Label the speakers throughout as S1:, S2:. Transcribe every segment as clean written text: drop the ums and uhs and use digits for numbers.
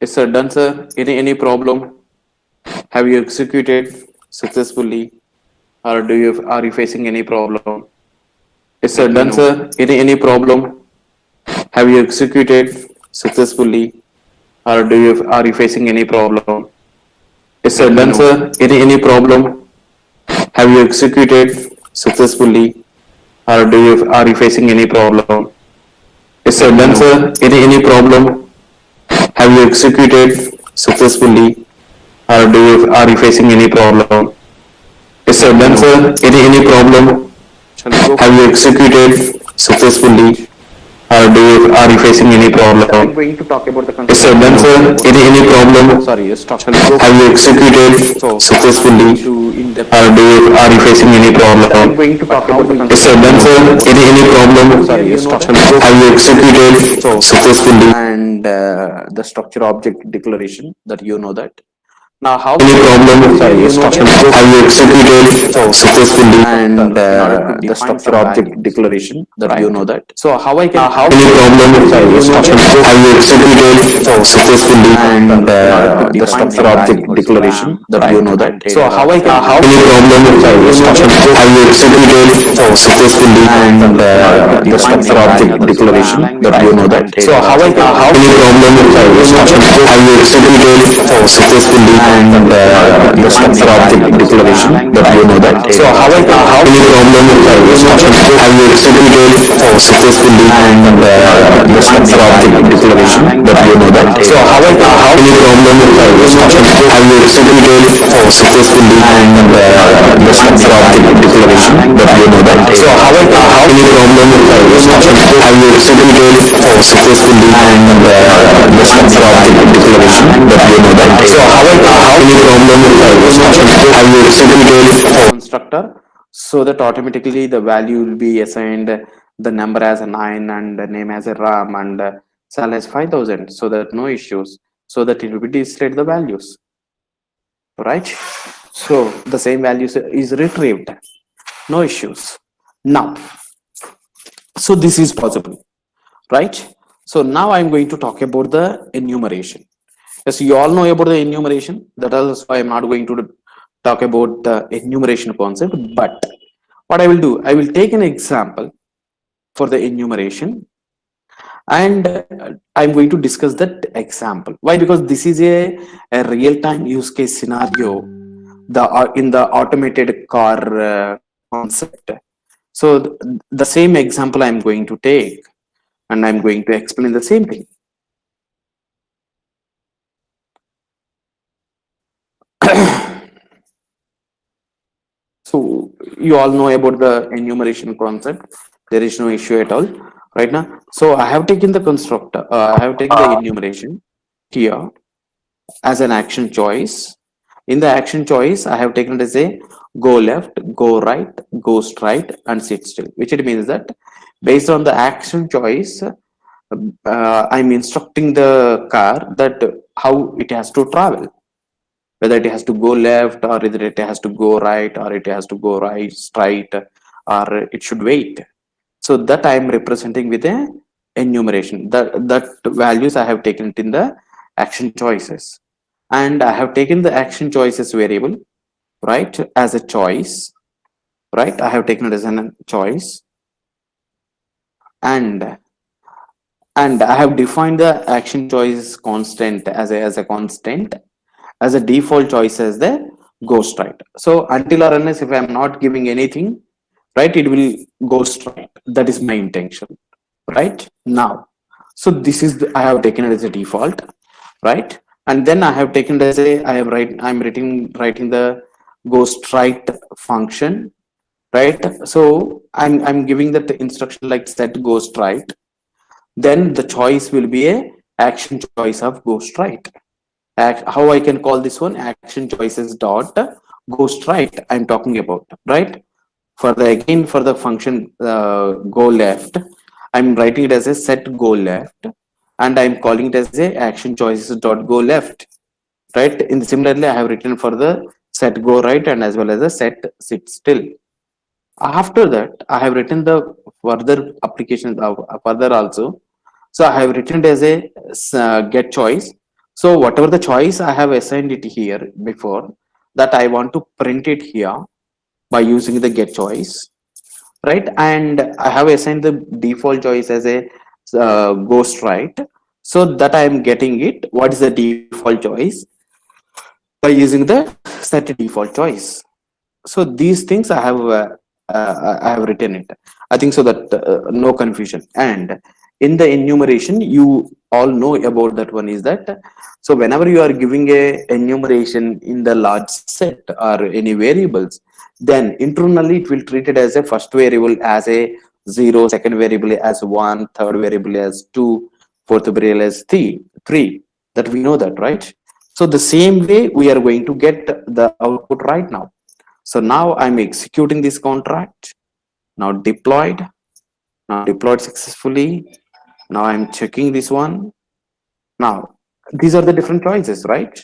S1: Yes, sir. Done, sir. Any problem? Have you executed successfully, or are you facing any problem? Yes, sir.
S2: Let me
S1: Done,
S2: know.
S1: sir. Any problem? Have you executed successfully, or are you facing any problem? Yes, sir.
S2: Let me
S1: Done,
S2: know.
S1: sir. Any problem? Have you executed successfully, or are you facing any problem? Yes, sir.
S2: Let me
S1: Done,
S2: know.
S1: sir. Any problem? Have you executed successfully, or are you facing any problem? Yes, sir.
S2: Let me
S1: Done,
S2: know.
S1: sir. Any problem?
S2: Shall we go
S1: Have you
S2: for
S1: executed successfully, or are you facing any
S2: I'm
S1: problem?
S2: going to talk about the
S1: Yes, sir.
S2: constructor
S1: Done,
S2: of
S1: sir. Any problem?
S2: sorry,
S1: Shall
S2: structure.
S1: we go? Have you executed
S2: So I'm
S1: successfully,
S2: going to in
S1: or
S2: depth.
S1: are you facing any
S2: I'm
S1: problem?
S2: going to
S1: But
S2: talk
S1: how
S2: about the
S1: we? Yes, sir.
S2: constructor
S1: Done,
S2: of
S1: sir. Any problem?
S2: Sorry,
S1: Sorry,
S2: structure.
S1: have you executed
S2: So
S1: successfully?
S2: and the structure object declaration that you know that. Now how
S1: Any problem? Sorry,
S2: structure
S1: have you executed
S2: so
S1: successfully?
S2: and
S1: In order to
S2: the
S1: define
S2: structure
S1: some
S2: object
S1: values,
S2: declaration that you
S1: right?
S2: know that. So how I can
S1: How any problem? Sorry, have you executed successfully?
S2: and
S1: In order to
S2: the
S1: define
S2: structure
S1: some
S2: object
S1: values,
S2: declaration
S1: RAM,
S2: that you
S1: right,
S2: know that.
S1: and
S2: So
S1: data
S2: how I can
S1: how any problem? Sorry, have you executed successfully?
S2: and
S1: In order to
S2: the
S1: define
S2: structure
S1: some
S2: object
S1: values,
S2: declaration
S1: RAM,
S2: that you
S1: right,
S2: know that.
S1: and
S2: So
S1: data
S2: how I can
S1: any problem? Sorry, have you executed successfully?
S2: and
S1: In order to
S2: the
S1: define
S2: structure
S1: some
S2: object
S1: values,
S2: declaration
S1: RAM,
S2: that you
S1: right,
S2: know that.
S1: and
S2: So
S1: data
S2: how I can
S1: any problem? Sorry, have you executed successfully?
S2: and
S1: In order to
S2: the
S1: define
S2: structure
S1: some
S2: object
S1: values,
S2: declaration
S1: RAM,
S2: that you
S1: right,
S2: know that.
S1: and
S2: So
S1: data
S2: how I can
S1: any problem? Sorry, have you executed successfully?
S2: and
S1: In order to
S2: the
S1: define
S2: structure
S1: some
S2: object
S1: values,
S2: declaration
S1: RAM,
S2: that you
S1: right,
S2: know that.
S1: and
S2: So
S1: data
S2: how I can
S1: any problem? Sorry, have you executed successfully?
S2: and
S1: In order to
S2: the
S1: define
S2: structure
S1: some
S2: object
S1: values,
S2: declaration
S1: RAM,
S2: that you
S1: right,
S2: know that.
S1: and
S2: So
S1: data
S2: how I can
S1: any problem? Sorry, have you executed
S2: constructor so that automatically the value will be assigned the number as a 9 and the name as a ram and sal as 5000 so that no issues so that it will be displayed the values, right? So the same values is retrieved, no issues. Now so this is possible, right? So now I'm going to talk about the enumeration. Yes, you all know about the enumeration. That is why I'm not going to talk about the enumeration concept. But what I will do, I will take an example for the enumeration, and I'm going to discuss that example. Why? Because this is a real-time use case scenario in the automated car concept. So the same example I'm going to take, and I'm going to explain the same thing. So you all know about the enumeration concept. There is no issue at all right now. So I have taken the constructor. I have taken the enumeration here as an action choice. In the action choice, I have taken it as a go left, go right, go straight, and sit still. Which it means that based on the action choice, I'm instructing the car that how it has to travel, whether it has to go left or whether it has to go right or it has to go right straight or it should wait. So that I am representing with a enumeration, that values I have taken it in the action choices, and I have taken the action choices variable, right, as a choice, right. I have taken it as a choice, and I have defined the action choice constant as a constant, as a default choice as the go straight. So until or unless if I'm not giving anything, right, it will go straight. That is my intention, right? Now, so this is I have taken it as a default, right? And then I have taken it as a I'm writing the go straight function, right? So I'm giving that instruction like set go straight, then the choice will be a action choice of ghost right. How I can call this one? Action choices dot ghost right I'm talking about, right? For the again for the function go left, I'm writing it as a set go left, and I'm calling it as a action choices dot go left, right? In similarly, I have written for the set go right and as well as the set sit still. After that, I have written the further applications of further also. So I have written it as a get choice. So whatever the choice I have assigned it here before, that I want to print it here by using the get choice, right? And I have assigned the default choice as a ghost right, so that I am getting it. What is the default choice? By using the set default choice. So these things I have written it. I think so that no confusion. And in the enumeration, you all know about that one is that, so whenever you are giving a enumeration in the large set or any variables, then internally it will treat it as a first variable as a 0, second variable as 1, third variable as 2, fourth variable as 3, that we know that, right? So the same way we are going to get the output right now. So now I'm executing this contract. Now deployed. Now deployed successfully. Now I'm checking this one. Now these are the different choices, right?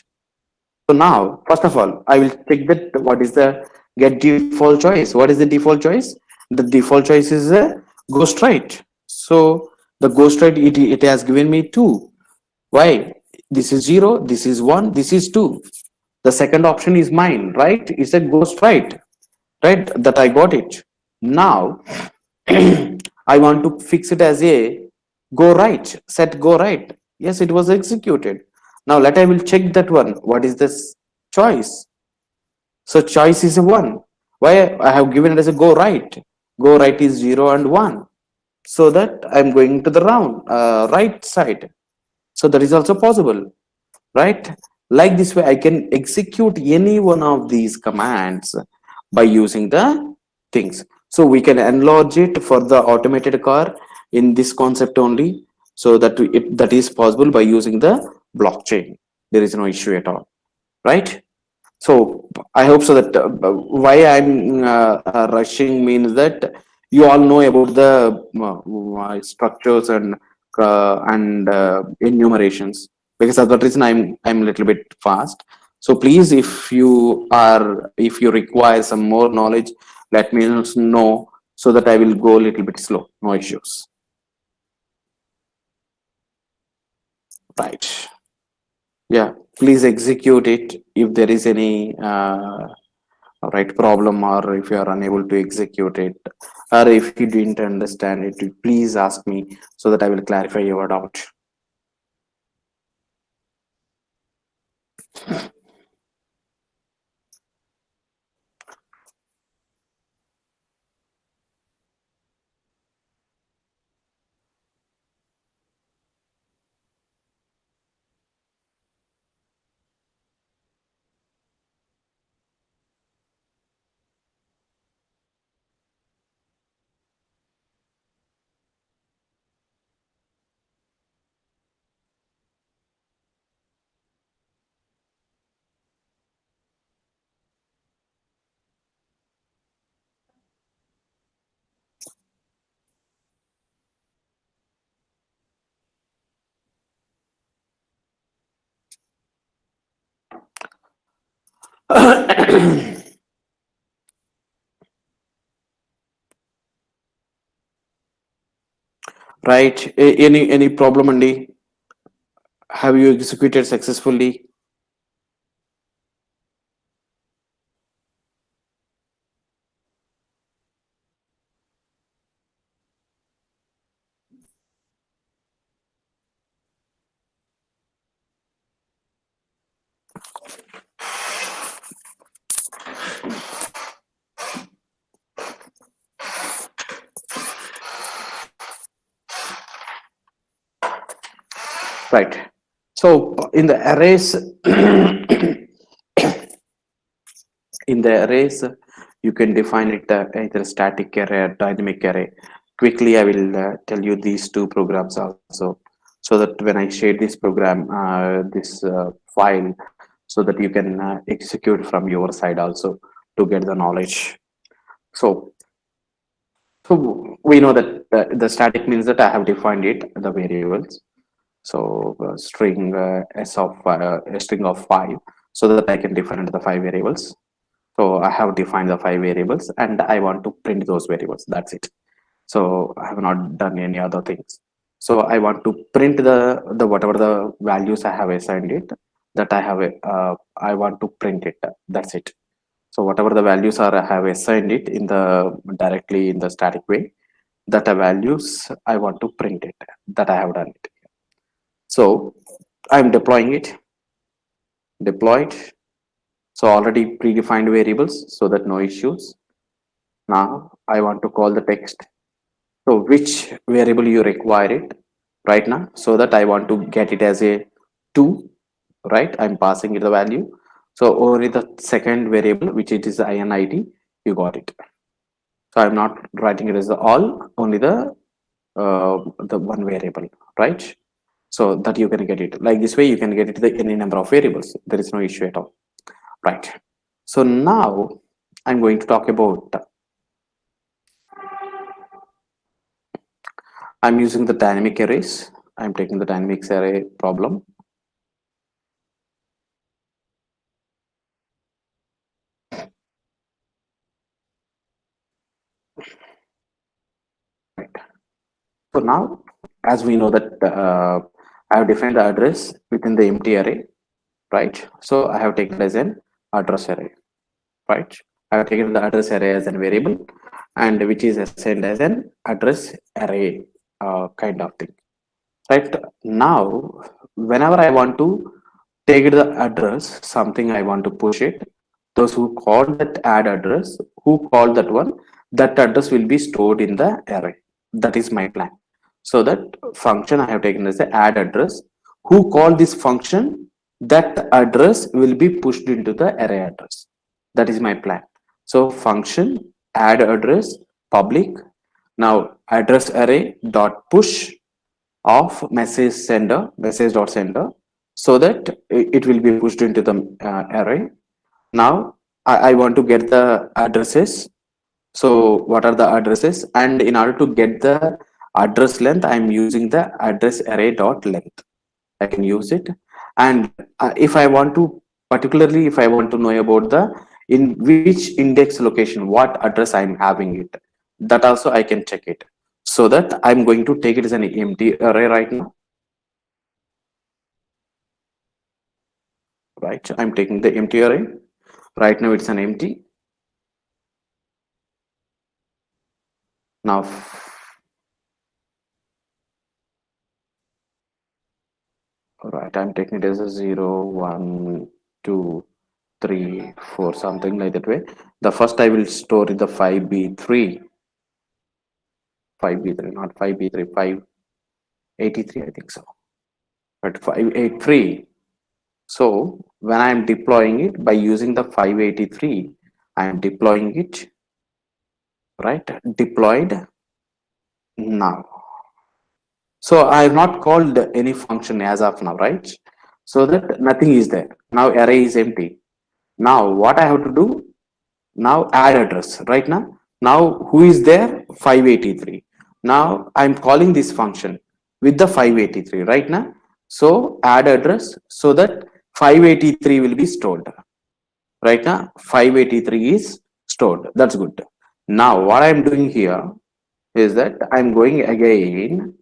S2: So now, first of all, I will check that what is the get default choice. What is the default choice? The default choice is a ghost right. So the ghost right, it has given me 2. Why? This is 0, this is 1, this is 2. The second option is mine, right? It's a ghost right? That I got it. Now, I want to fix it as a go right, set go right. Yes, it was executed. Now, let I will check that one. What is this choice? So, choice is a 1. Why I have given it as a go right? Go right is 0 and 1. So that I'm going to the right side. So that is also possible, right? Like this way, I can execute any one of these commands by using the things. So we can enlarge it for the automated car in this concept only, so that that is possible by using the blockchain. There is no issue at all, right? So I hope so that why I'm rushing means that you all know about the structures and enumerations, because of that reason I'm a little bit fast. So please, if you require some more knowledge, let me know so that I will go a little bit slow. No issues. Right. Yeah. Please execute it if there is any right problem, or if you are unable to execute it, or if you didn't understand it, please ask me so that I will clarify your doubt. Right. Any problem, Andy? Have you executed successfully? Right. So in the arrays, in the arrays, you can define it either static array or dynamic array. quickly I will tell you these two programs also, so that when I share this program, this file, so that you can execute from your side also to get the knowledge. So so we know that the static means that I have defined it, the variables. So string a string of 5, so that I can define the 5 variables. So I have defined the 5 variables and I want to print those variables, that's it. So I have not done any other things. So I want to print the whatever the values I have assigned it, that I have I want to print it, that's it. So whatever the values are, I have assigned it in the directly in the static way, that the values I want to print it, that I have done it. So I'm deploying it, deployed. So already predefined variables, so that no issues. Now I want to call the text. So which variable you require it right now, so that I want to get it as a 2, right? I'm passing it the value. So only the second variable, which it is inid, you got it. So I'm not writing it as the all, only the one variable, right? So that you can get it like this way, you can get it the any number of variables, there is no issue at all, right? So now I'm going to talk about, I'm using the dynamic arrays. I'm taking the dynamics array problem. Right. So now, as we know that I have defined the address within the empty array, right? So I have taken it as an address array, right? I have taken the address array as a variable, and which is assigned as an address array kind of thing, right? Now whenever I want to take the address, something I want to push it, those who call that add address, who call that one, that address will be stored in the array. That is my plan. So that function I have taken as the add address, who call this function, that address will be pushed into the array address. That is my plan. So function add address public. Now address array dot push of message dot sender, so that it will be pushed into the array. Now I want to get the addresses. So what are the addresses, and in order to get the address length, I'm using the address array dot length. I can use it. And if I want to, particularly if I want to know about the in which index location what address I'm having it, that also I can check it. So that I'm going to take it as an empty array right now, right? I'm taking the empty array right now, it's an empty. Now right, I'm taking it as a 0 1 2 3 4, something like that way. The first I will store in the 5b3, 5b3, not 5b3, 583, I think so, but 583. So when I'm deploying it by using the 583, I'm deploying it, right? Deployed now. So I have not called any function as of now, right? So that nothing is there. Now array is empty. Now what I have to do? Now add address right now. Now who is there? 583. Now I'm calling this function with the 583 right now. So add address, so that 583 will be stored. Right now 583 is stored. That's good. Now what I'm doing here is that I'm going again,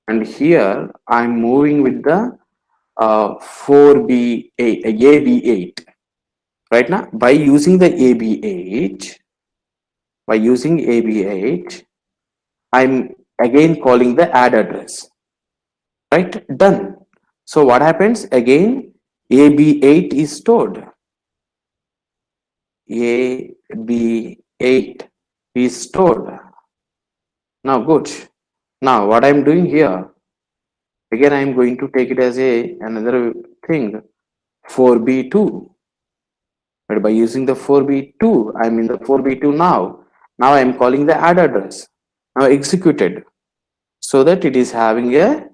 S2: and here I'm moving with the 4b8 ab8 right now. By using the ab8, I'm again calling the add address, right? Done. So what happens again? ab8 is stored, ab8 is stored. Now good. Now what I'm doing here, again I'm going to take it as a another thing, 4b2. But by using the 4b2, I'm in the 4b2 now. Now I'm calling the add address. now executed, so that it is having a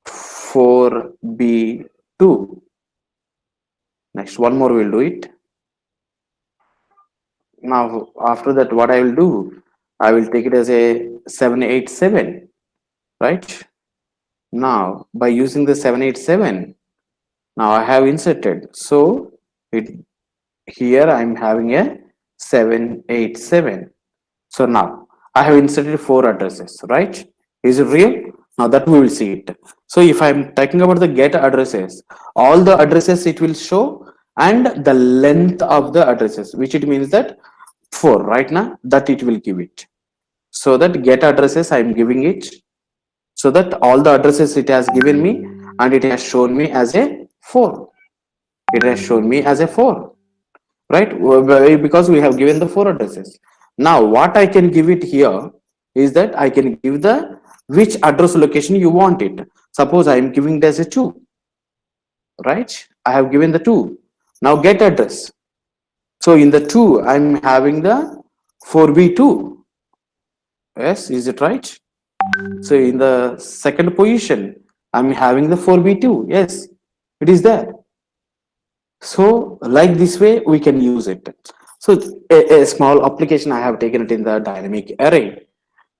S2: 4b2. Next, one more we'll do it. Now, after that, what I will do, I will take it as a 787, right? Now, by using the 787, now I have inserted. So, it here I'm having a 787. So now I have inserted four addresses, right? Is it real? Now that we will see it. So if I'm talking about the get addresses, all the addresses it will show and the length of the addresses, which it means that 4 right now that it will give it. So that get addresses I'm giving it, so that all the addresses it has given me and it has shown me as a 4. It has shown me as a 4, right? Because we have given the four addresses. Now what I can give it here is that I can give the which address location you want it. Suppose I am giving it as a 2, right? I have given the 2. Now get address. So in the 2 I'm having the 4b2. Yes, is it right? So in the second position I'm having the 4b2. Yes, it is there. So like this way we can use it. So a small application I have taken it in the dynamic array,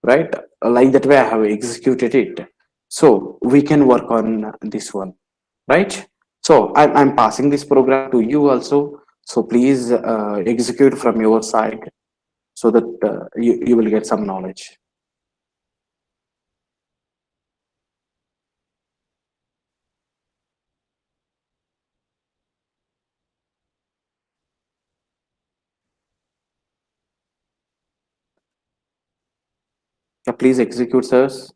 S2: right? Like that way I have executed it. So we can work on this one, right? So I'm passing this program to you also. So please execute from your side so that you will get some knowledge. Yeah, please execute, sirs.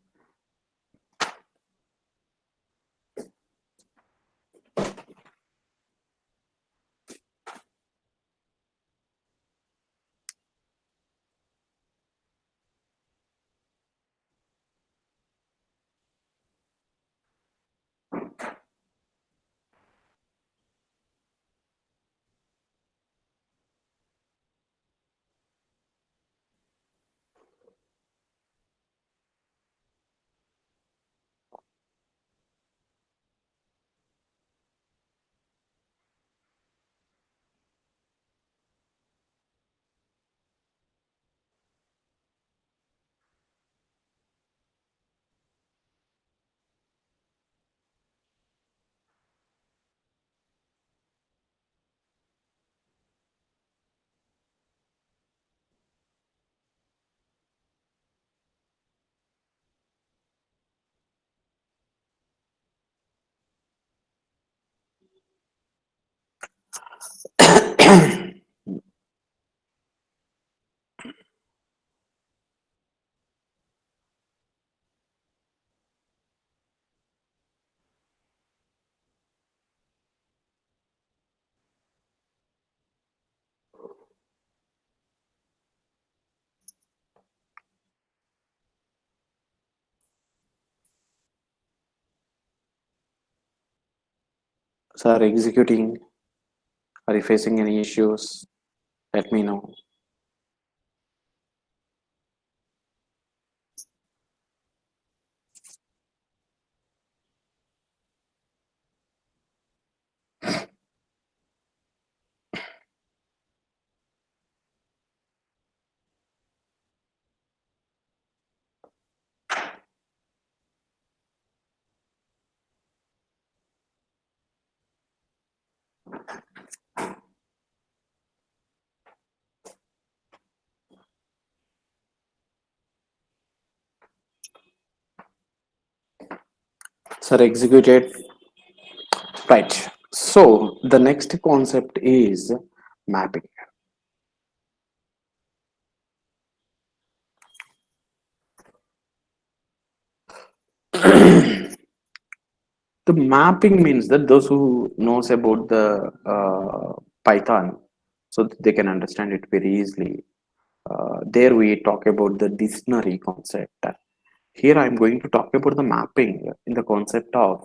S2: Sir, executing. Are you facing any issues? Let me know. Sir, executed. Right. So the next concept is mapping. The mapping means that those who knows about the Python, so that they can understand it very easily. There we talk about the dictionary concept. Here I'm going to talk about the mapping in the concept of.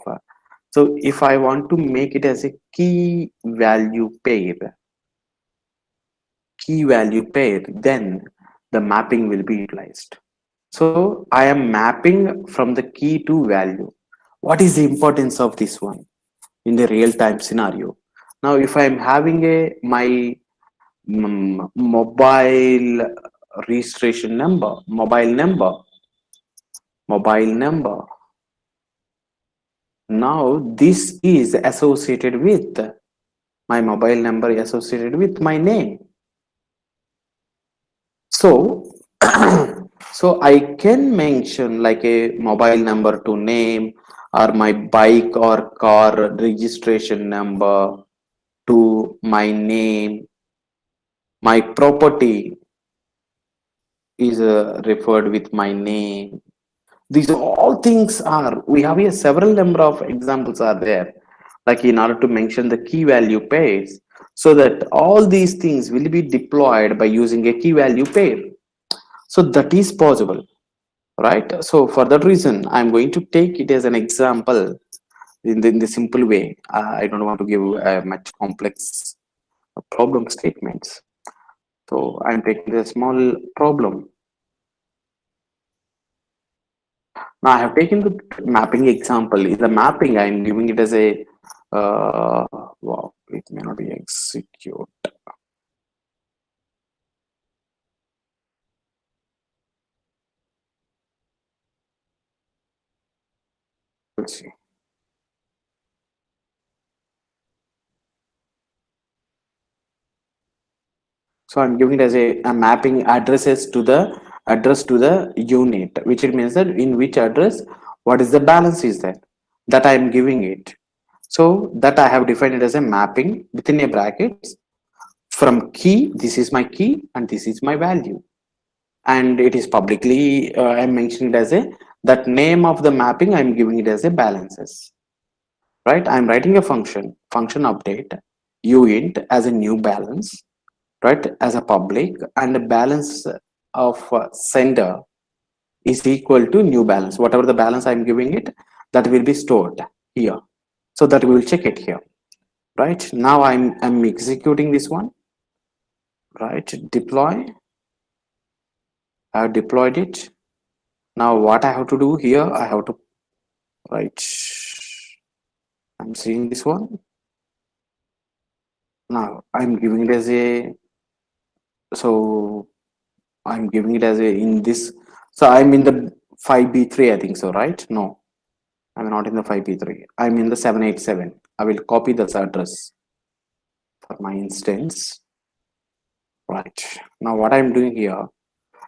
S2: So if I want to make it as a key value pair, then the mapping will be utilized. So I am mapping from the key to value. What is the importance of this one in the real time scenario? Now, if I am having a my mobile registration number, mobile number. Now this is associated with my mobile number associated with my name. So, so I can mention like a mobile number to name or my bike or car registration number to my name. My property is referred with my name. These all things are, we have here several number of examples are there, like in order to mention the key value pairs, so that all these things will be deployed by using a key value pair. So that is possible, right? So for that reason, I'm going to take it as an example in the simple way. I don't want to give much complex problem statements. So I'm taking the small problem. Now I have taken the mapping example. In the mapping, I am giving it as a wow, it may not be execute. Let's see. So I'm giving it as a mapping addresses to the address to the unit, which it means that in which address what is the balance is there that I am giving it. So that I have defined it as a mapping within a brackets from key. This is my key and this is my value, and it is publicly I'm mentioning it as a that name of the mapping. I'm giving it as a balances, right? I'm writing a function update uint as a new balance, right, as a public, and the balance of sender is equal to new balance. Whatever the balance I'm giving it, that will be stored here, so that we will check it here. Right now I'm executing this one, right? Deploy. I have deployed it. Now what I have to do here, I have to write, I'm seeing this one. Now I'm giving it as a, so I'm giving it as a in this. So I'm in the 5B3, I think so, right? No, I'm not in the 5B3. I'm in the 787. I will copy this address for my instance. Right. Now what I'm doing here,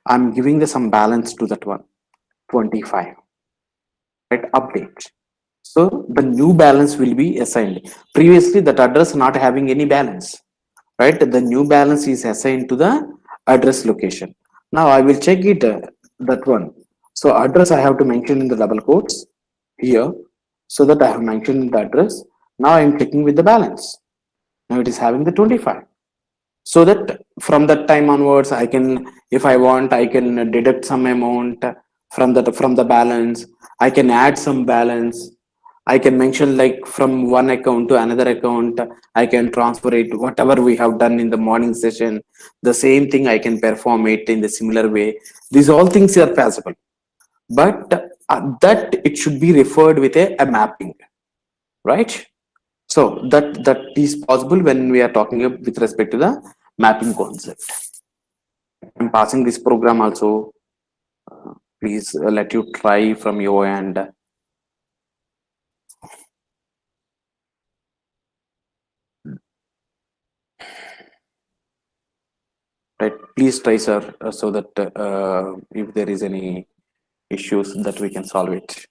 S2: I'm giving the some balance to that one, 25. Right, update. So the new balance will be assigned. Previously that address not having any balance, right? The new balance is assigned to the address location. Now I will check it that one. So address I have to mention in the double quotes here, so that I have mentioned the address. Now I am checking with the balance. Now it is having the 25, so that from that time onwards I can, if I want, I can deduct some amount from the balance. I can add some balance. I can mention like from one account to another account. I can transfer it, whatever we have done in the morning session, the same thing I can perform it in the similar way. These all things are possible, but that it should be referred with a mapping, right? So that is possible when we are talking with respect to the mapping concept. I'm passing this program also. Please let you try from your end. Right? Please try, sir, so that if there is any issues, that we can solve it.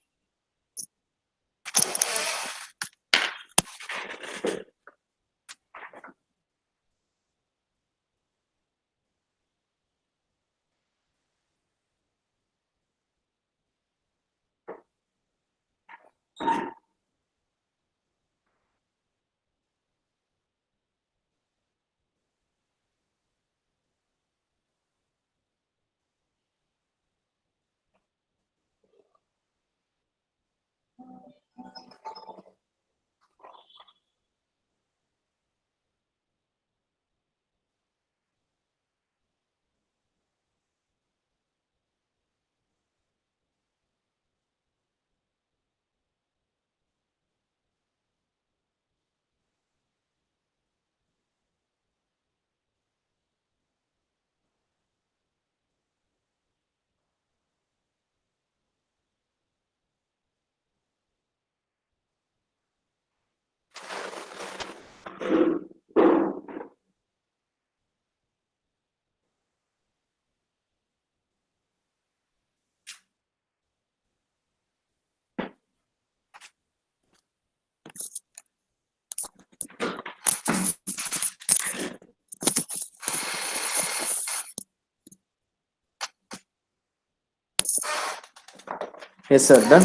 S2: Yes, sir. Done.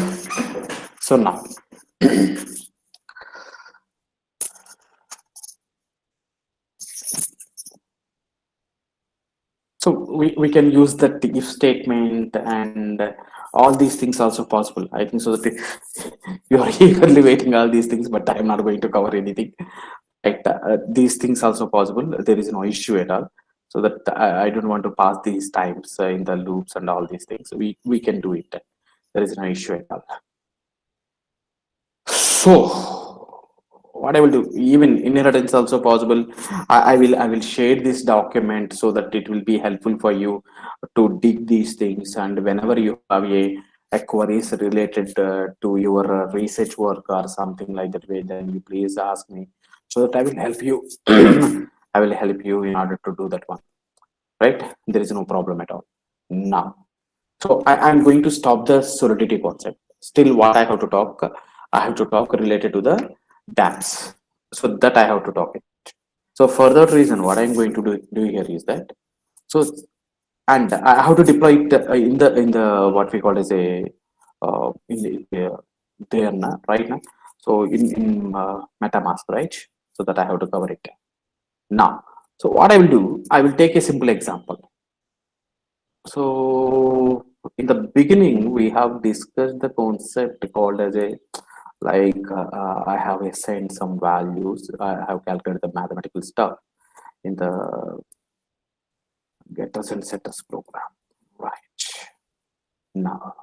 S2: So now, so we can use the if statement and all these things also possible. I think so that you are eagerly waiting all these things, but I am not going to cover anything. Right? These things also possible. There is no issue at all. So that I don't want to pass these times in the loops and all these things. We can do it. There is no issue at all. So what I will do, even inheritance also possible. I will share this document so that it will be helpful for you to dig these things. And whenever you have a queries related to your research work or something like that way, then you please ask me so that I will help you. I will help you in order to do that one. Right? There is no problem at all. Now, so I'm going to stop the solidity concept. Still, what I have to talk, I have to talk related to the dApps. So that I have to talk it. So for that reason, what I'm going to do here is that, so, and I have to deploy it in the what we call as a in the there now, right now. So in MetaMask, right? So that I have to cover it now. So what I will do, I will take a simple example. So in the beginning, we have discussed the concept called as a I have assigned some values. I have calculated the mathematical stuff in the getters and setters program. Right now,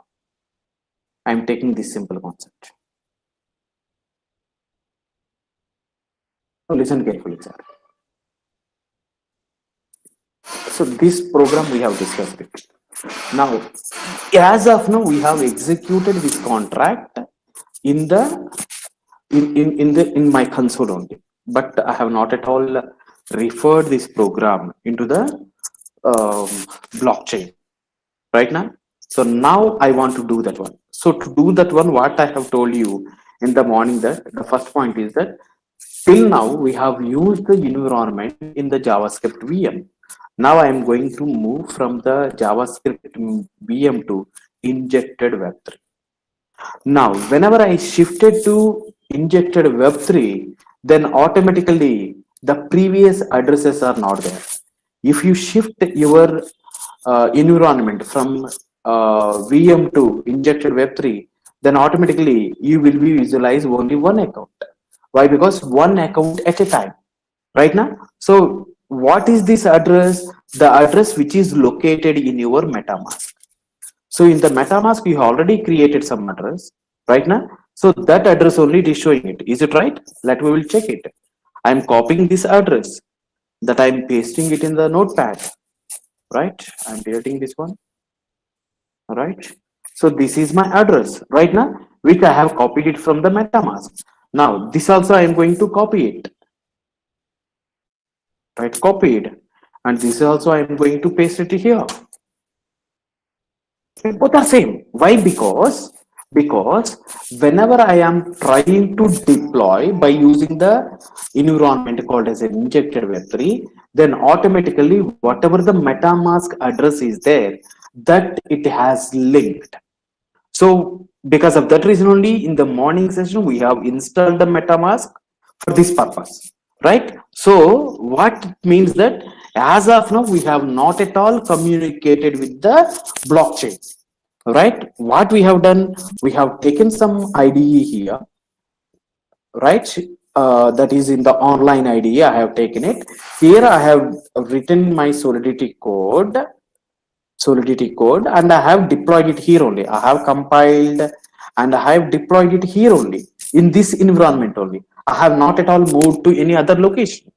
S2: I'm taking this simple concept. Now listen carefully, sir. So this program we have discussed it. Now, as of now, we have executed this contract in the in my console only, but I have not at all referred this program into the um, blockchain right now. So now I want to do that one. So to do that one, what I have told you in the morning, that the first point is that till now we have used the environment in the JavaScript VM. Now I am going to move from the JavaScript VM to injected Web3. Now, whenever I shifted to injected Web3, then automatically the previous addresses are not there. If you shift your environment from VM to injected Web3, then automatically you will be visualize only one account. Why? Because one account at a time, right now. So what is this address? The address which is located in your MetaMask. So in the MetaMask, you already created some address right now. So that address only it is showing it. Is it right? Let we will check it. I'm copying this address that I'm pasting it in the notepad. Right? I'm deleting this one. Right? So this is my address right now, which I have copied it from the MetaMask. Now this also I am going to copy it. Right? Copied. And this also I am going to paste it here. Both are same. Why? Because whenever I am trying to deploy by using the environment called as an injected Web3, then automatically whatever the MetaMask address is there, that it has linked. So because of that reason only, in the morning session we have installed the MetaMask for this purpose, right? So what means that as of now we have not at all communicated with the blockchain, right? What we have done, we have taken some IDE here, right? That is in the online IDE. I have taken it here. I have written my solidity code and I have deployed it here only. I have compiled and I have deployed it here only in this environment only. I have not at all moved to any other location.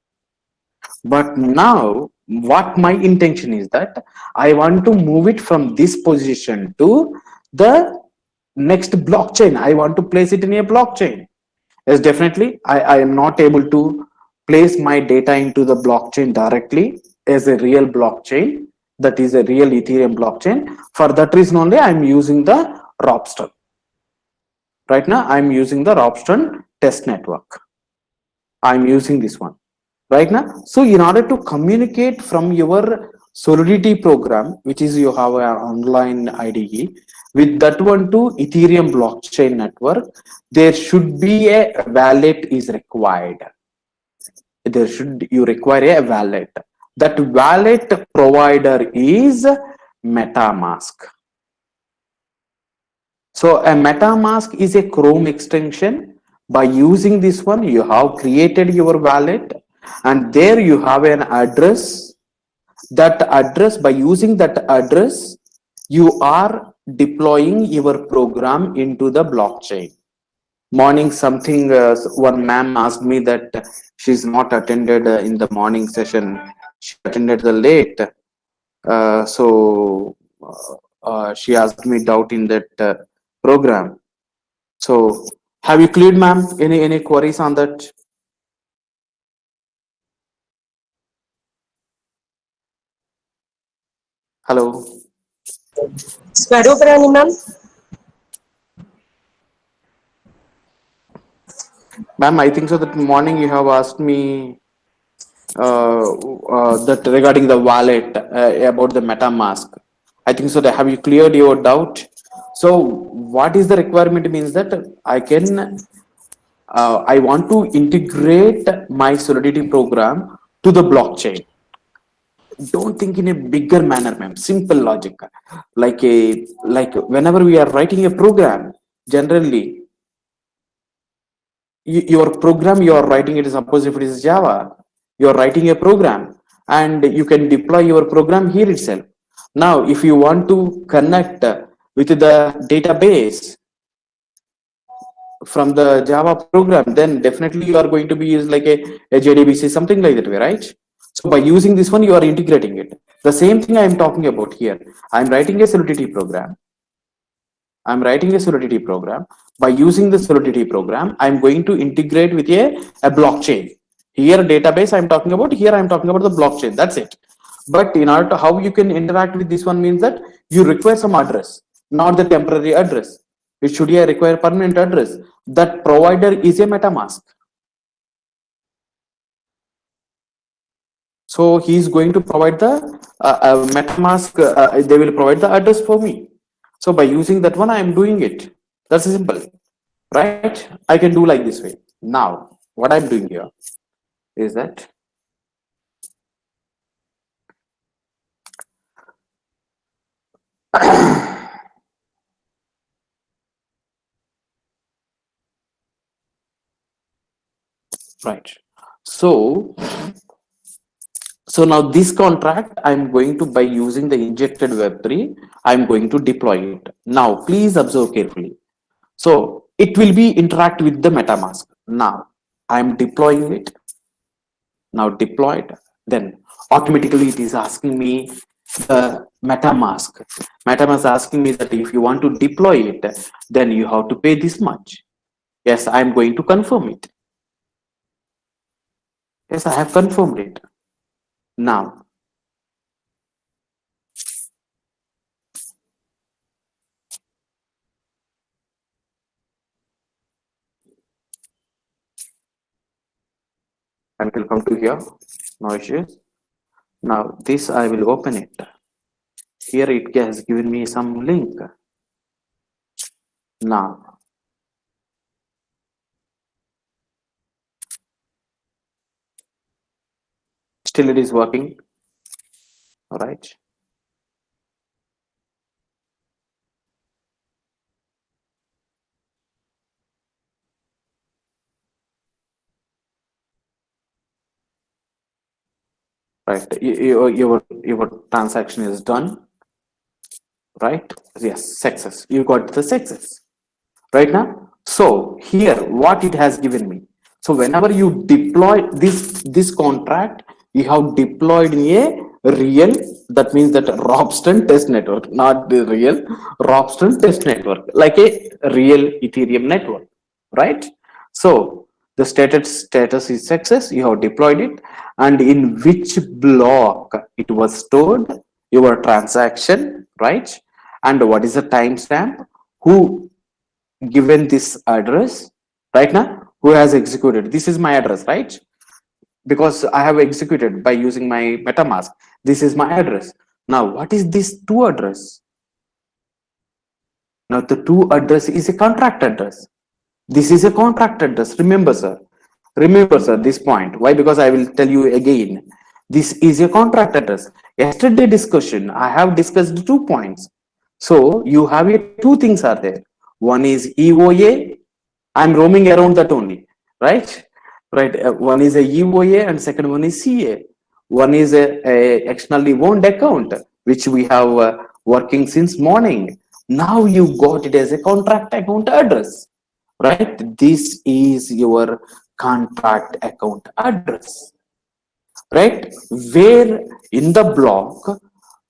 S2: But now what my intention is that I want to move it from this position to the next blockchain. I want to place it in a blockchain. Yes, definitely. I am not able to place my data into the blockchain directly as a real blockchain. That is a real Ethereum blockchain. For that reason only, I'm using the Ropsten. Right now, I'm using the Ropsten test network. I'm using this one right now. So in order to communicate from your Solidity program, which is you have an online IDE, With that one to Ethereum blockchain network, there should be a wallet is required. There should you require a wallet. That wallet provider is MetaMask. So a MetaMask is a Chrome extension. By using this one, you have created your wallet, and there you have an address. That address, by using that address, you are deploying your program into the blockchain. Morning something, one ma'am asked me that she's not attended in the morning session. She attended the late. So she asked me doubt in that program. So have you cleared, ma'am? Any queries on that? Hello,
S3: Swaroparani ma'am.
S2: ma'am. I think so that morning you have asked me that regarding the wallet, about the MetaMask. I think so that have you cleared your doubt? So what is the requirement means that I want to integrate my Solidity program to the blockchain. Don't think in a bigger manner, ma'am. Simple logic. Like whenever we are writing a program, generally your program you are writing it, suppose if it is Java, you are writing a program and you can deploy your program here itself. Now if you want to connect with the database from the Java program, then definitely you are going to be used like a JDBC, something like that way, right? So by using this one, you are integrating it. The same thing I am talking about here. I am writing a Solidity program. I'm writing a Solidity program. By using the Solidity program, I'm going to integrate with a blockchain. Here, database I'm talking about. Here, I'm talking about the blockchain. That's it. But in order to how you can interact with this one means that you require some address, not the temporary address. It should require permanent address. That provider is a MetaMask. So he is going to provide the MetaMask. They will provide the address for me. So by using that one, I am doing it. That's simple, right? I can do like this way. Now, what I'm doing here is that right. So so now this contract I'm going to, by using the injected Web3, I'm going to deploy it. Now, please observe carefully. So it will be interact with the MetaMask. Now I'm deploying it. Now deployed, then automatically it is asking me the MetaMask asking me that if you want to deploy it, then you have to pay this much. Yes, I'm going to confirm it. Yes, I have confirmed it. Now I will come to here. No issues. Now this I will open it. Here it has given me some link. Now still it is working. All right. Right. Your transaction is done. Right. Yes. Success. You got the success. Right now. So here what it has given me. So whenever you deploy this contract, you have deployed in a real, that means that Robston test network, not the real Robston test network, like a real Ethereum network, right? So the status is success. You have deployed it, and in which block it was stored, your transaction, right? And what is the timestamp? Who given this address right now? Who has executed? This is my address, right? Because I have executed by using my MetaMask. This is my address. Now, what is this to address? Now the to address is a contract address. This is a contract address. Remember, sir. Remember, sir, this point. Why? Because I will tell you again. This is a contract address. Yesterday discussion, I have discussed 2 points. So you have a two things are there. One is EOA. I'm roaming around that only, right? Right. One is a EOA and second one is CA. One is a externally owned account, which we have working since morning. Now you got it as a contract account address, right? This is your contract account address, right? Where in the block,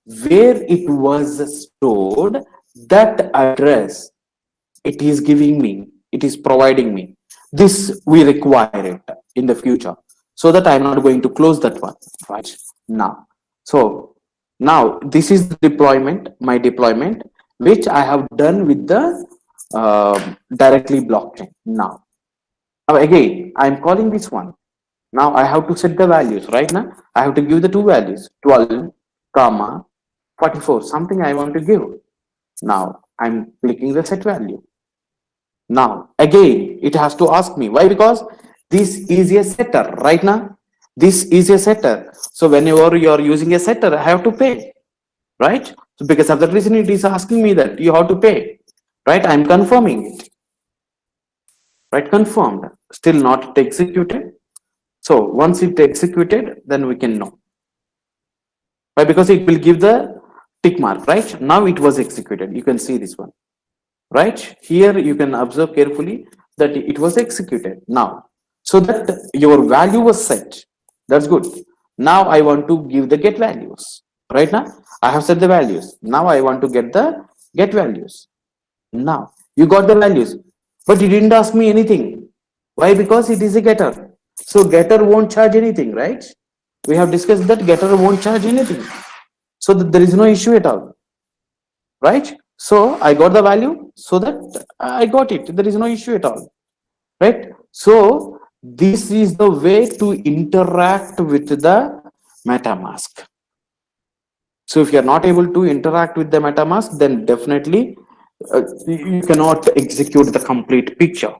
S2: where it was stored, that address it is giving me, it is providing me. This we require it in the future, so that I'm not going to close that one right now. So now this is the deployment, my deployment, which I have done with the directly blockchain. Now again, I'm calling this one. Now I have to set the values. Right now, I have to give the two values, 12, comma, 44, something I want to give. Now I'm clicking the set value. Now again, it has to ask me why, because this is a setter right now. This is a setter. So whenever you are using a setter, I have to pay, right? So because of that reason, it is asking me that you have to pay, right? I'm confirming it, right? Confirmed. Still not executed. So once it executed, then we can know. Why? Because it will give the tick mark, right? Now it was executed. You can see this one, right? Here you can observe carefully that it was executed now. So that your value was set. That's good. Now I want to give the get values. Right now, I have set the values. Now I want to get the get values. Now you got the values, but you didn't ask me anything. Why? Because it is a getter. So getter won't charge anything, right? We have discussed that getter won't charge anything. So that there is no issue at all, right? So I got the value, so that I got it. There is no issue at all, right? So this is the way to interact with the MetaMask. So if you are not able to interact with the MetaMask, then definitely you cannot execute the complete picture,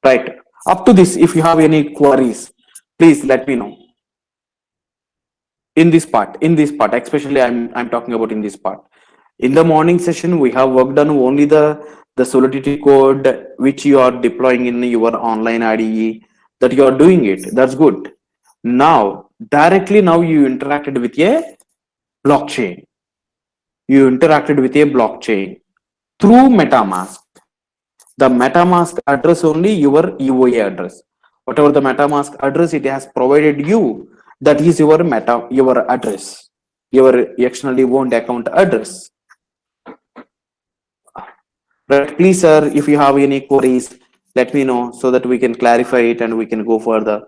S2: right? Up to this, if you have any queries, please let me know. In this part especially, I'm talking about in this part. In the morning session, we have worked on only the solidity code which you are deploying in your online IDE, that you are doing it. That's good. Now directly, now you interacted with a blockchain. You interacted with a blockchain through MetaMask. The MetaMask address only your EOA address. Whatever the MetaMask address it has provided you, that is your address, your externally owned account address. Right? Please, sir, if you have any queries, let me know so that we can clarify it and we can go further.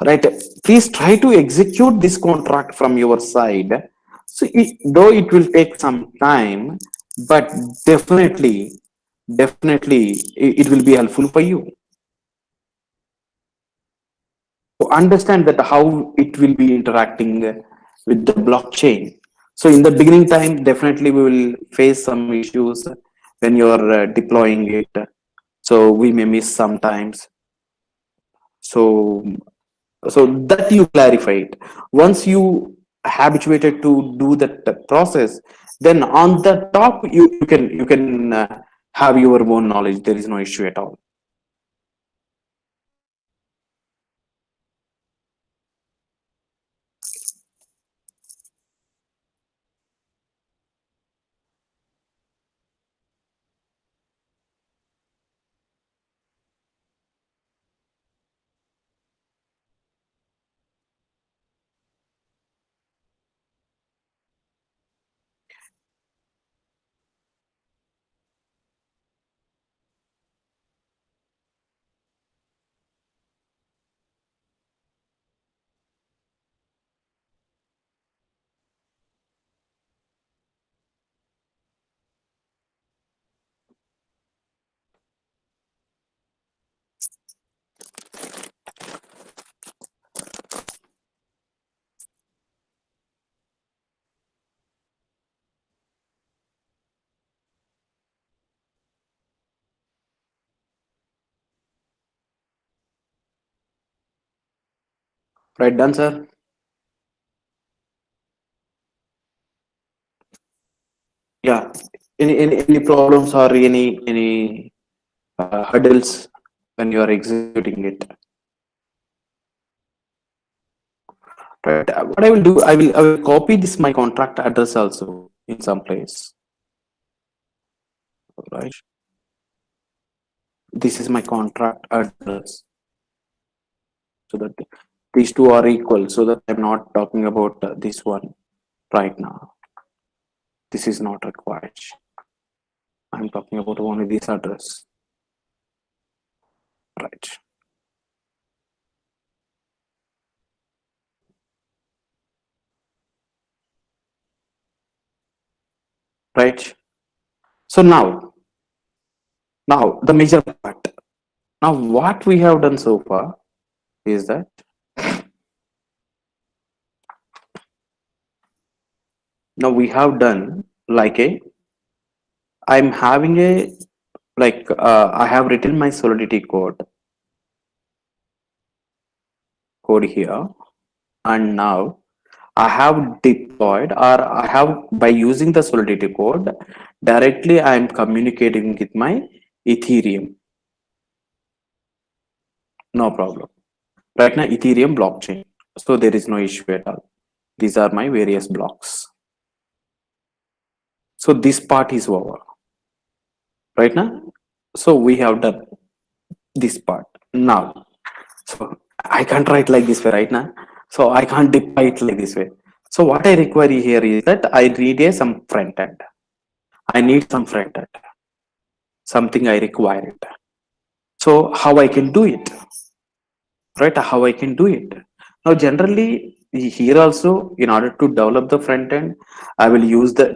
S2: Right? Please try to execute this contract from your side. So, though it will take some time, but definitely, it will be helpful for you to understand that how it will be interacting with the blockchain. So in the beginning time, definitely we will face some issues when you are deploying it. So we may miss sometimes. So so that you clarify it. Once you habituated to do that process, then on the top you can have your own knowledge. There is no issue at all. Right, done, sir. Yeah. Any problems or any hurdles when you are executing it? Right. What I will do, I will copy this my contract address also in some place. Right. This is my contract address, so that these two are equal. So that I'm not talking about this one right now. This is not required. I'm talking about only this address. Right. Right. So now the major part. Now what we have done so far is that now we have done like a I'm having a like I have written my solidity code here, and now I have deployed, or I have, by using the solidity code directly, I am communicating with my Ethereum. No problem. Right now, Ethereum blockchain. So there is no issue at all. These are my various blocks. So this part is over right now. So we have done this part. Now, so I can't write like this way right now. So I can't deploy it like this way. So what I require here is that I need some front end. I need some front end. Something I require it. So how I can do it, right? How I can do it. Now, generally here also, in order to develop the front end, I will use the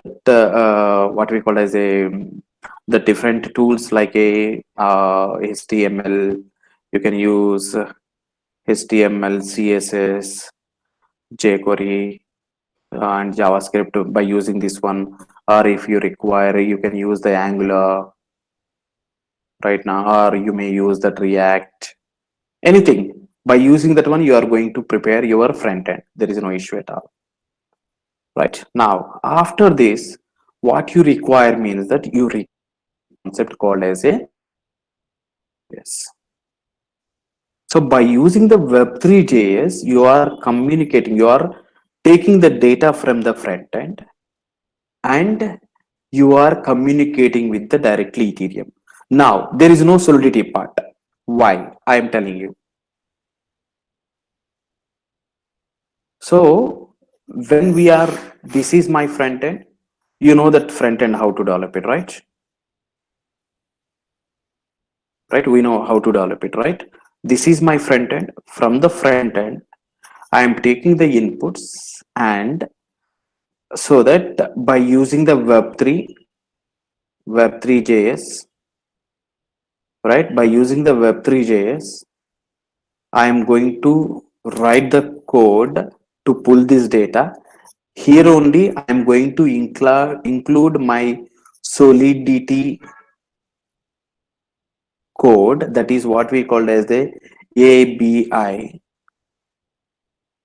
S2: what we call as a the different tools like a HTML. You can use HTML, CSS, jQuery, and JavaScript by using this one. Or if you require, you can use the Angular right now, or you may use that React. Anything by using that one, you are going to prepare your front end. There is no issue at all. Right now, after this, what you require means that you require a concept called as a yes. So by using the Web3.js, you are communicating, you are taking the data from the front end, and you are communicating with the directly Ethereum. Now there is no solidity part. Why? I am telling you. So when we are, this is my front end, you know that front end how to develop it, right? Right, we know how to develop it, right? This is my front end. From the front end, I am taking the inputs, and so that by using the web3.js, right, by using the web3.js, I am going to write the code to pull this data. Here only I am going to include my solidity code, that is what we called as the ABI,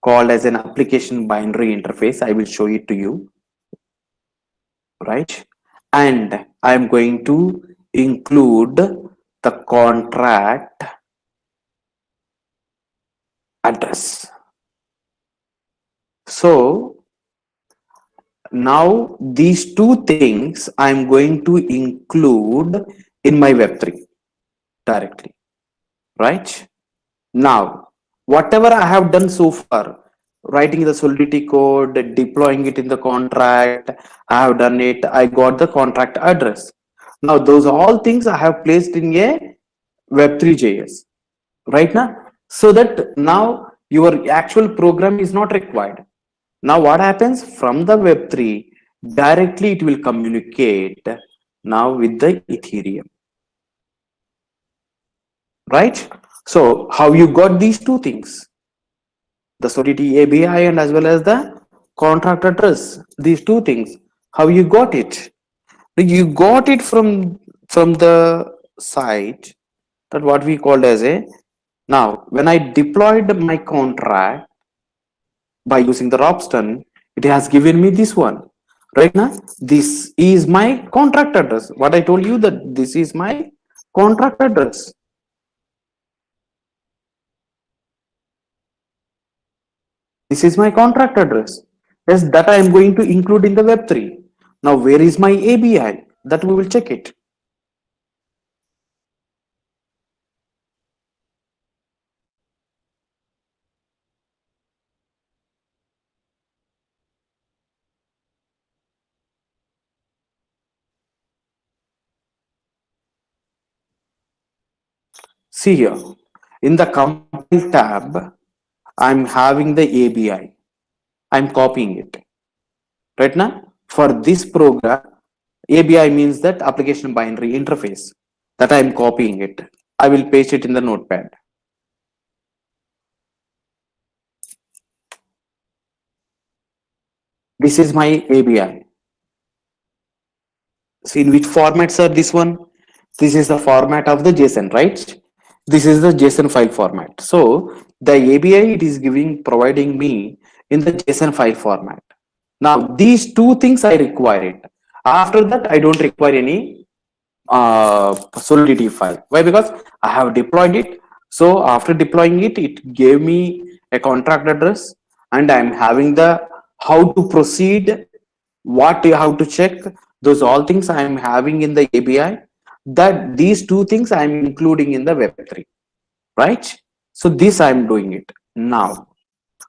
S2: called as an application binary interface. I will show it to you, right? And I am going to include the contract address. So now these two things I am going to include in my Web3 directly, right? Now, whatever I have done so far, writing the solidity code, deploying it in the contract, I have done it. I got the contract address. Now, those all things I have placed in a Web3.js, right now, so that now your actual program is not required. Now, what happens from the Web3 directly? It will communicate now with the Ethereum, right? So, how you got these two things? The solidity ABI and as well as the contract address. These two things. How you got it? You got it from the site, that what we called as a, now when I deployed my contract, by using the Robston, it has given me this one. Right now, this is my contract address. What I told you that this is my contract address. This is my contract address. Yes, that I am going to include in the Web3. Now, where is my ABI? That we will check it. See here, in the compile tab, I'm having the ABI. I'm copying it. Right now, for this program, ABI means that application binary interface. That I'm copying it. I will paste it in the notepad. This is my ABI. See in which format, sir? This one. This is the format of the JSON, right? This is the JSON file format. So the ABI it is providing me in the JSON file format. Now these two things I require it. After that, I don't require any solidity file. Why? Because I have deployed it. So after deploying it, it gave me a contract address, and I'm having the how to proceed, what you have to check. Those all things I'm having in the ABI. That these two things I'm including in the Web3, right? So this I'm doing it now.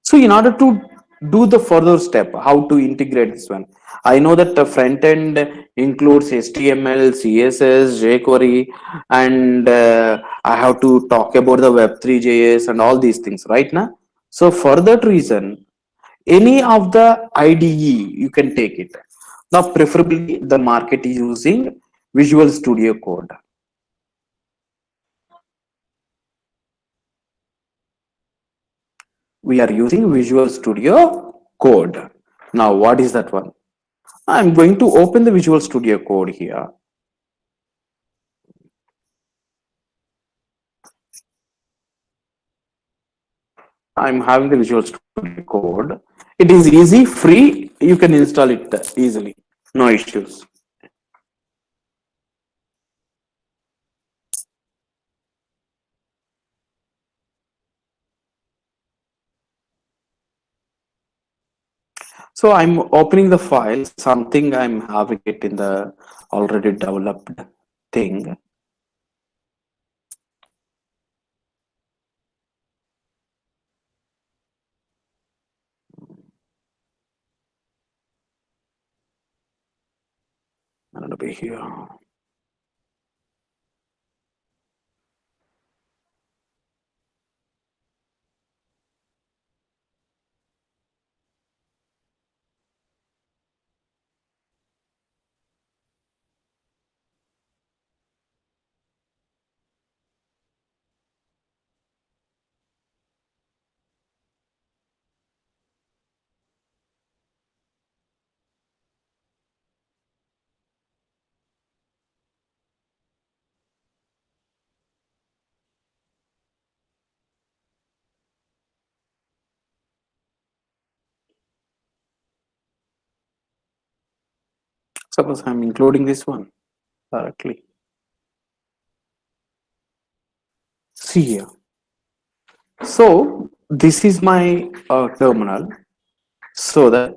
S2: So in order to do the further step, how to integrate this one, I know that the front end includes HTML, CSS, jQuery, and I have to talk about the Web3 JS and all these things right now. So for that reason, any of the IDE you can take it. Now, preferably the market is using Visual Studio Code. We are using Visual Studio Code. Now, what is that one? I'm going to open the Visual Studio Code here. I'm having the Visual Studio Code. It is easy, free. You can install it easily. No issues. So I'm opening the file, something I'm having it in the already developed thing. I'm going to be here. Suppose I'm including this one directly. See here. So this is my terminal, so that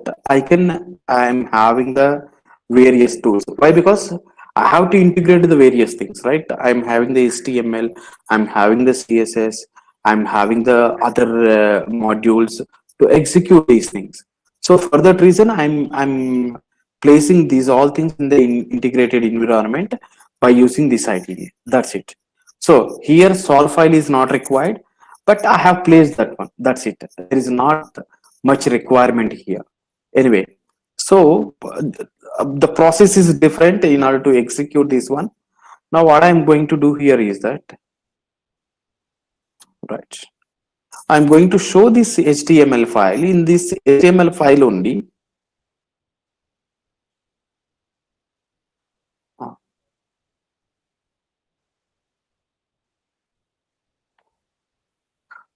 S2: I'm having the various tools. Why? Because I have to integrate the various things, right? I'm having the HTML, I'm having the CSS, I'm having the other modules to execute these things. So for that reason, I'm placing these all things in the integrated environment by using this IDE. That's it. So here solve file is not required, but I have placed that one. That's it. There is not much requirement here. Anyway, so the process is different in order to execute this one. Now what I'm going to do here is that, right, I'm going to show this HTML file. In this HTML file only, uh,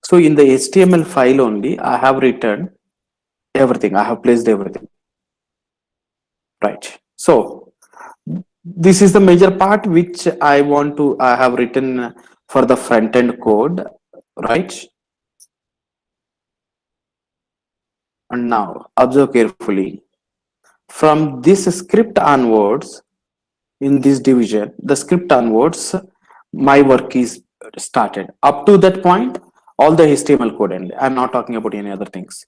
S2: so in the HTML file only, I have written everything. I have placed everything, right? So this is the major part which I have written for the front end code, right? And now observe carefully. From this script onwards, in this division, the script onwards, my work is started. Up to that point, all the HTML code only. I'm not talking about any other things,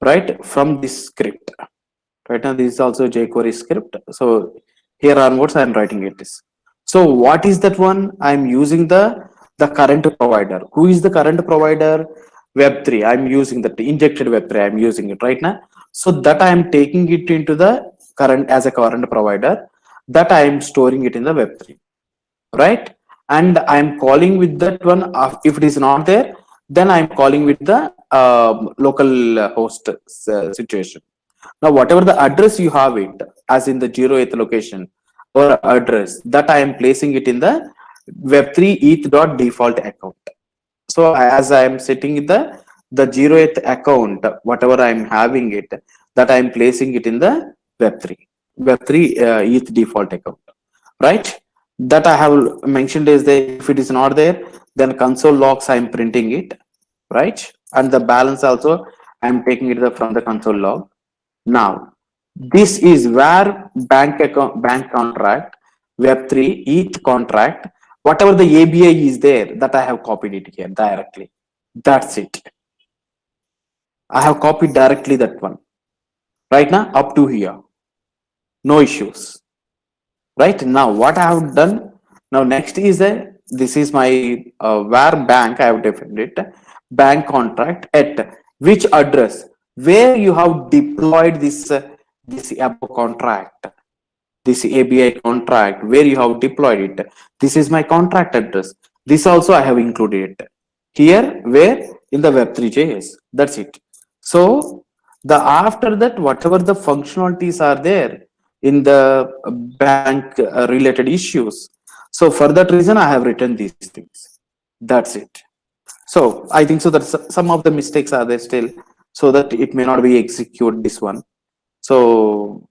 S2: right? From this script. Right now, this is also jQuery script. So here onwards, I'm writing it. So what is that one? I'm using the current provider. Who is the current provider? Web3. I'm using that injected Web3. I'm using it right now. So that I am taking it into the current as a current provider. That I am storing it in the Web3, right? And I'm calling with that one. If it is not there, then I'm calling with the local host situation. Now, whatever the address you have it, as in the 0th location or address, that I am placing it in the web3 eth dot default account. So as I am setting the 0th account, whatever I am having it, that I am placing it in the web3 eth default account, right? That I have mentioned is there. If it is not there, then console logs I am printing it, right? And the balance also I am taking it from the console log. Now, this is where bank contract, Web3, ETH contract, whatever the ABI is there, that I have copied it here directly. That's it. I have copied directly that one. Right now, up to here. No issues. Right now, what I have done, now next is this is my where bank I have defined it, bank contract at which address, where you have deployed this above contract, this ABI contract, where you have deployed it. This is my contract address. This also I have included it here, where in the web3.js. That's it. So the after that, whatever the functionalities are there in the bank related issues. So for that reason, I have written these things. That's it. So I think so that some of the mistakes are there still, so that it may not be execute this one. So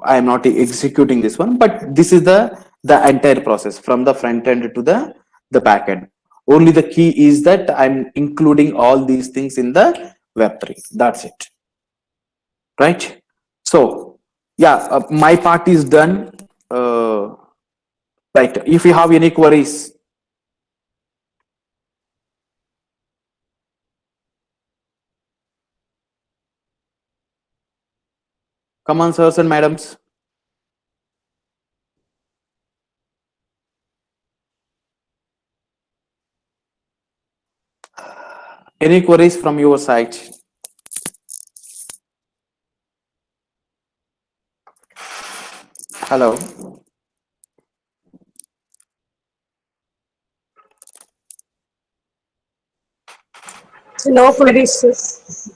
S2: I am not executing this one, but this is the entire process from the front end to the back end. Only the key is that I'm including all these things in the web3. That's it, right? So yeah, my part is done. Right. If you have any queries, come on, sirs and madams. Any queries from your side? Hello.
S3: No queries, sir.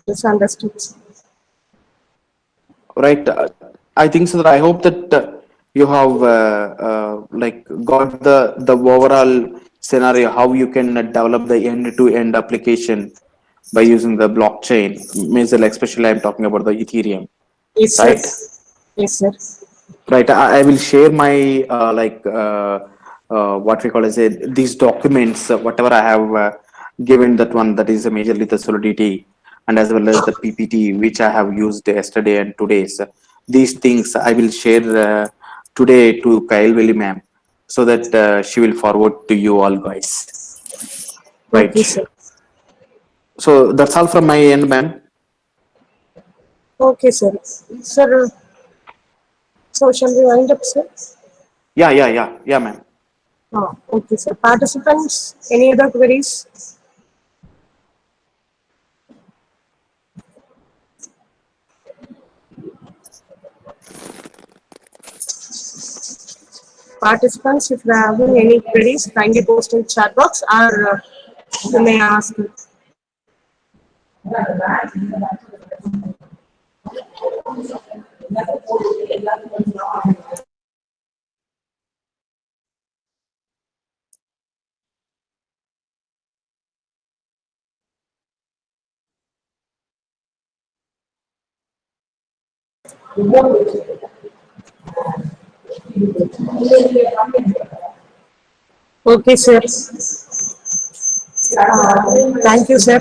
S3: Just understood.
S2: Right. I think so that I hope that you have like got the overall scenario how you can develop the end-to-end application by using the blockchain. Major, especially I'm talking about the Ethereum,
S3: Yes, sir.
S2: right?
S3: Yes, sir.
S2: Right. I will share my what we call as these documents, whatever I have given that one, that is majorly the solidity, and as well as the PPT which I have used yesterday and today's. These things I will share today to Kyle Willie ma'am, so that she will forward to you all guys.
S3: Okay,
S2: Right.
S3: sir.
S2: So that's all from my end, ma'am.
S3: Okay, sir. Sir, so shall we wind up, sir?
S2: Yeah, ma'am.
S3: Oh, okay, sir. Participants, any other queries? Participants, if you have any queries, kindly post in chat box or you may ask. Okay, sir. Thank you, sir.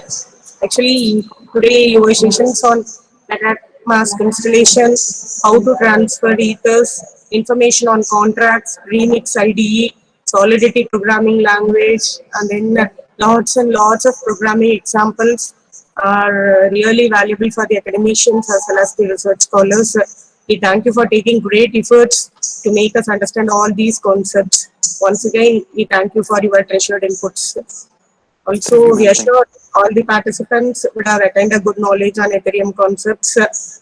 S3: Actually, today your sessions on attack mask installation, how to transfer ethers, information on contracts, remix IDE, solidity programming language, and then lots and lots of programming examples are really valuable for the academicians as well as the research scholars. We thank you for taking great efforts to make us understand all these concepts. Once again, we thank you for your treasured inputs.
S2: Thank you,
S3: Also, we
S2: ma'am.
S3: are sure all the participants would have attained a good knowledge on Ethereum concepts.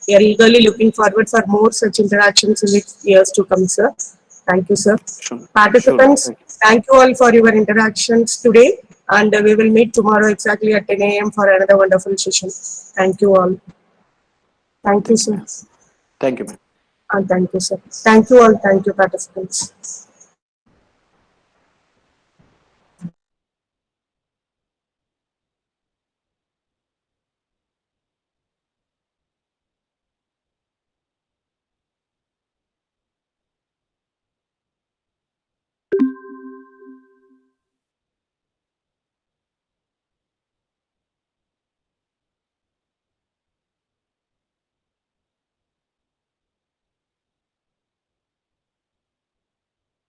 S3: We are eagerly looking forward for more such interactions in the years to come, sir. Thank you, sir.
S2: Sure, sure, ma'am.
S3: Participants,
S2: Thank you.
S3: thank you all for your interactions today, and we will meet tomorrow exactly at 10 a.m. for another wonderful session. Thank you all. Thank you,
S2: Thank you,
S3: sir.
S2: ma'am. Thank you, ma'am.
S3: And thank you, sir. Thank you all. Thank you, participants.